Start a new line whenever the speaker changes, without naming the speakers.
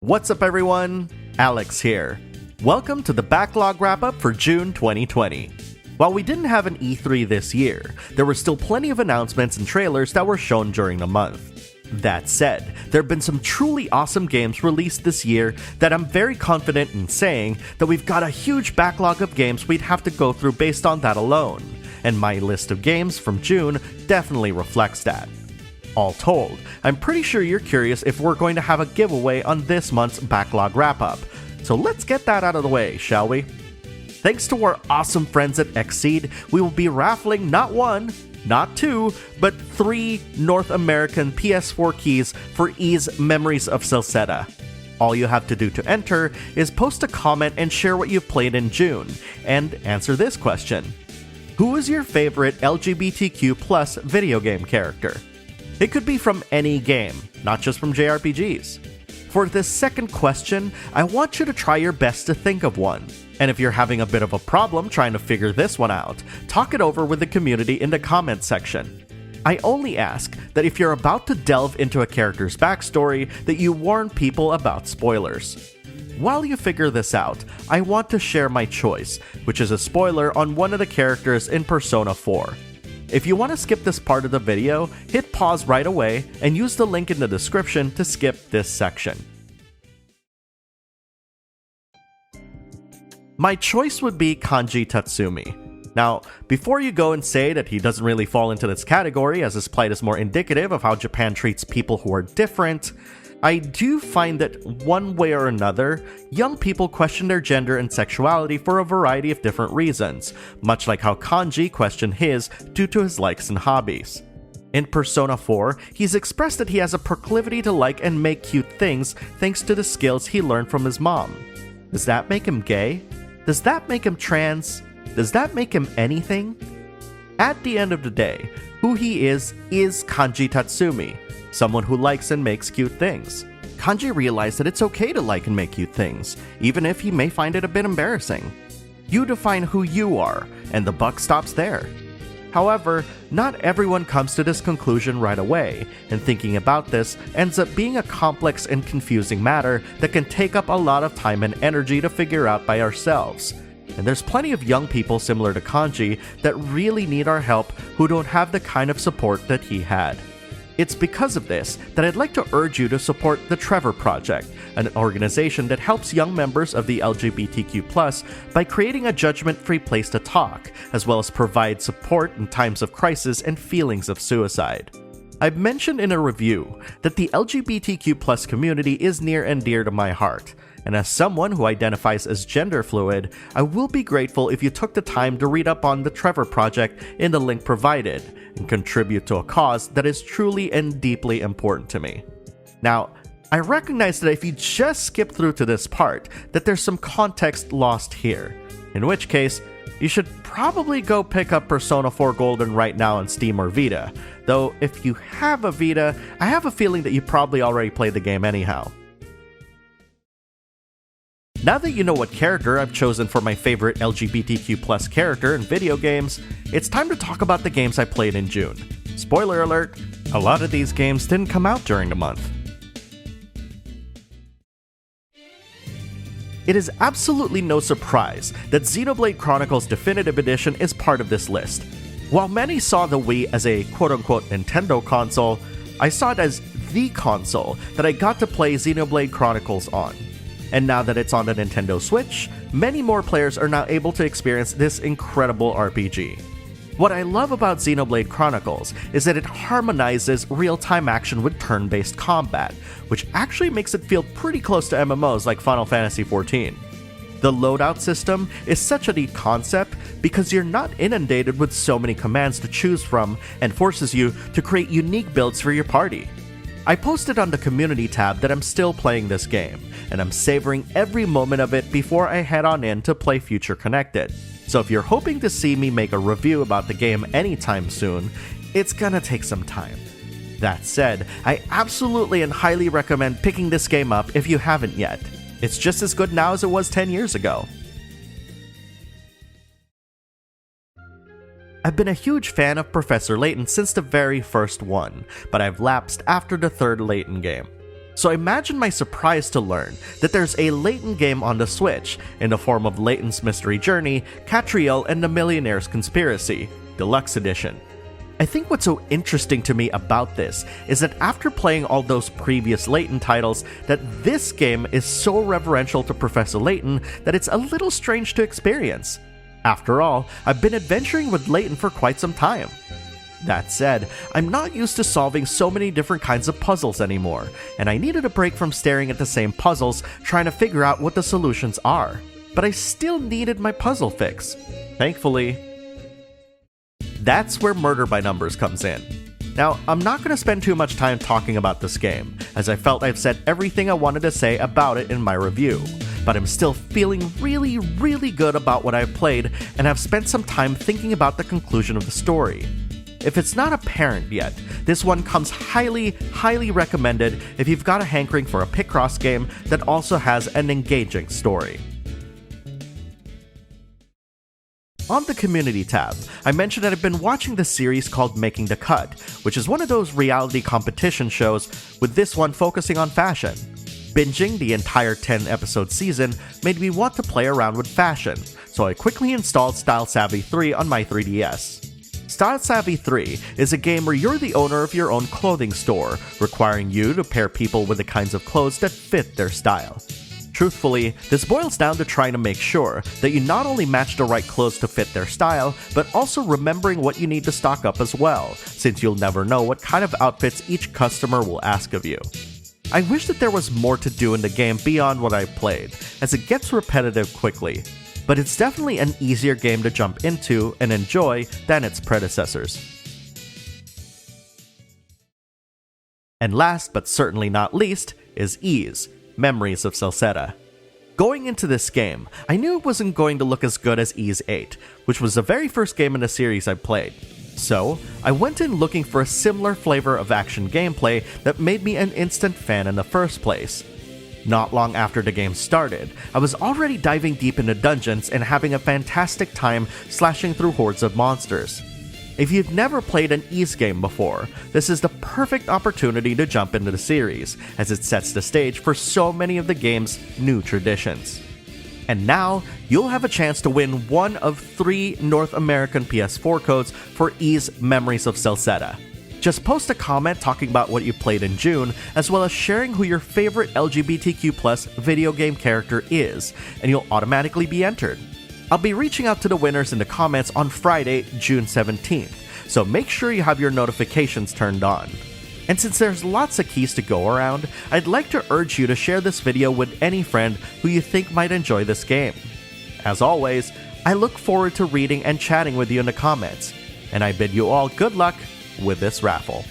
What's up everyone? Alex here. Welcome to the Backlog wrap-up for June 2020. While we didn't have an E3 this year, there were still plenty of announcements and trailers that were shown during the month. That said, there have been some truly awesome games released this year that I'm very confident in saying that we've got a huge backlog of games we'd have to go through based on that alone, and my list of games from June definitely reflects that. All told, I'm pretty sure you're curious if we're going to have a giveaway on this month's backlog wrap-up, so let's get that out of the way, shall we? Thanks to our awesome friends at Xseed, we will be raffling not one, not two, but 3 North American PS4 keys for E's Memories of Celceta. All you have to do to enter is post a comment and share what you've played in June, and answer this question. Who is your favorite LGBTQ+ video game character? It could be from any game, not just from JRPGs. For this second question, I want you to try your best to think of one. And if you're having a bit of a problem trying to figure this one out, talk it over with the community in the comments section. I only ask that if you're about to delve into a character's backstory, that you warn people about spoilers. While you figure this out, I want to share my choice, which is a spoiler on one of the characters in Persona 4. If you want to skip this part of the video, hit pause right away and use the link in the description to skip this section. My choice would be Kanji Tatsumi. Now, before you go and say that he doesn't really fall into this category as his plight is more indicative of how Japan treats people who are different, I do find that one way or another, young people question their gender and sexuality for a variety of different reasons, much like how Kanji questioned his due to his likes and hobbies. In Persona 4, he's expressed that he has a proclivity to like and make cute things thanks to the skills he learned from his mom. Does that make him gay? Does that make him trans? Does that make him anything? At the end of the day, who he is Kanji Tatsumi. Someone who likes and makes cute things. Kanji realized that it's okay to like and make cute things, even if he may find it a bit embarrassing. You define who you are, and the buck stops there. However, not everyone comes to this conclusion right away, and thinking about this ends up being a complex and confusing matter that can take up a lot of time and energy to figure out by ourselves. And there's plenty of young people similar to Kanji that really need our help who don't have the kind of support that he had. It's because of this that I'd like to urge you to support the TREVOR Project, an organization that helps young members of the LGBTQ+ by creating a judgment-free place to talk, as well as provide support in times of crisis and feelings of suicide. I've mentioned in a review that the LGBTQ+ community is near and dear to my heart, and as someone who identifies as gender fluid, I will be grateful if you took the time to read up on the TREVOR Project in the link provided, and contribute to a cause that is truly and deeply important to me. Now, I recognize that if you just skip through to this part, that there's some context lost here, in which case, you should probably go pick up Persona 4 Golden right now on Steam or Vita, though if you have a Vita, I have a feeling that you probably already played the game anyhow. Now that you know what character I've chosen for my favorite LGBTQ+ character in video games, it's time to talk about the games I played in June. Spoiler alert, a lot of these games didn't come out during the month. It is absolutely no surprise that Xenoblade Chronicles Definitive Edition is part of this list. While many saw the Wii as a quote-unquote Nintendo console, I saw it as the console that I got to play Xenoblade Chronicles on. And now that it's on the Nintendo Switch, many more players are now able to experience this incredible RPG. What I love about Xenoblade Chronicles is that it harmonizes real-time action with turn-based combat, which actually makes it feel pretty close to MMOs like Final Fantasy XIV. The loadout system is such a neat concept because you're not inundated with so many commands to choose from and forces you to create unique builds for your party. I posted on the community tab that I'm still playing this game, and I'm savoring every moment of it before I head on in to play Future Connected. So if you're hoping to see me make a review about the game anytime soon, it's gonna take some time. That said, I absolutely and highly recommend picking this game up if you haven't yet. It's just as good now as it was 10 years ago. I've been a huge fan of Professor Layton since the very first one, but I've lapsed after the third Layton game. So imagine my surprise to learn that there's a Layton game on the Switch in the form of Layton's Mystery Journey, Katrielle, and the Millionaire's Conspiracy, Deluxe Edition. I think what's so interesting to me about this is that after playing all those previous Layton titles, that this game is so reverential to Professor Layton that it's a little strange to experience. After all, I've been adventuring with Layton for quite some time. That said, I'm not used to solving so many different kinds of puzzles anymore, and I needed a break from staring at the same puzzles trying to figure out what the solutions are. But I still needed my puzzle fix. Thankfully. That's where Murder by Numbers comes in. Now, I'm not going to spend too much time talking about this game, as I felt I've said everything I wanted to say about it in my review, but I'm still feeling really good about what I've played, and have spent some time thinking about the conclusion of the story. If it's not apparent yet, this one comes highly recommended if you've got a hankering for a Picross game that also has an engaging story. On the community tab, I mentioned that I've been watching the series called Making the Cut, which is one of those reality competition shows, with this one focusing on fashion. Binging the entire 10-episode season made me want to play around with fashion, so I quickly installed Style Savvy 3 on my 3DS. Style Savvy 3 is a game where you're the owner of your own clothing store, requiring you to pair people with the kinds of clothes that fit their style. Truthfully, this boils down to trying to make sure that you not only match the right clothes to fit their style, but also remembering what you need to stock up as well, since you'll never know what kind of outfits each customer will ask of you. I wish that there was more to do in the game beyond what I've played, as it gets repetitive quickly, but it's definitely an easier game to jump into and enjoy than its predecessors. And last but certainly not least is Ys, Memories of Celceta. Going into this game, I knew it wasn't going to look as good as Ys 8, which was the very first game in the series I played. So, I went in looking for a similar flavor of action gameplay that made me an instant fan in the first place. Not long after the game started, I was already diving deep into dungeons and having a fantastic time slashing through hordes of monsters. If you've never played an Ys game before, this is the perfect opportunity to jump into the series, as it sets the stage for so many of the game's new traditions. And now, you'll have a chance to win one of 3 North American PS4 codes for Ys Memories of Celceta. Just post a comment talking about what you played in June, as well as sharing who your favorite LGBTQ+ video game character is, and you'll automatically be entered. I'll be reaching out to the winners in the comments on Friday, June 17th, so make sure you have your notifications turned on. And since there's lots of keys to go around, I'd like to urge you to share this video with any friend who you think might enjoy this game. As always, I look forward to reading and chatting with you in the comments, and I bid you all good luck with this raffle.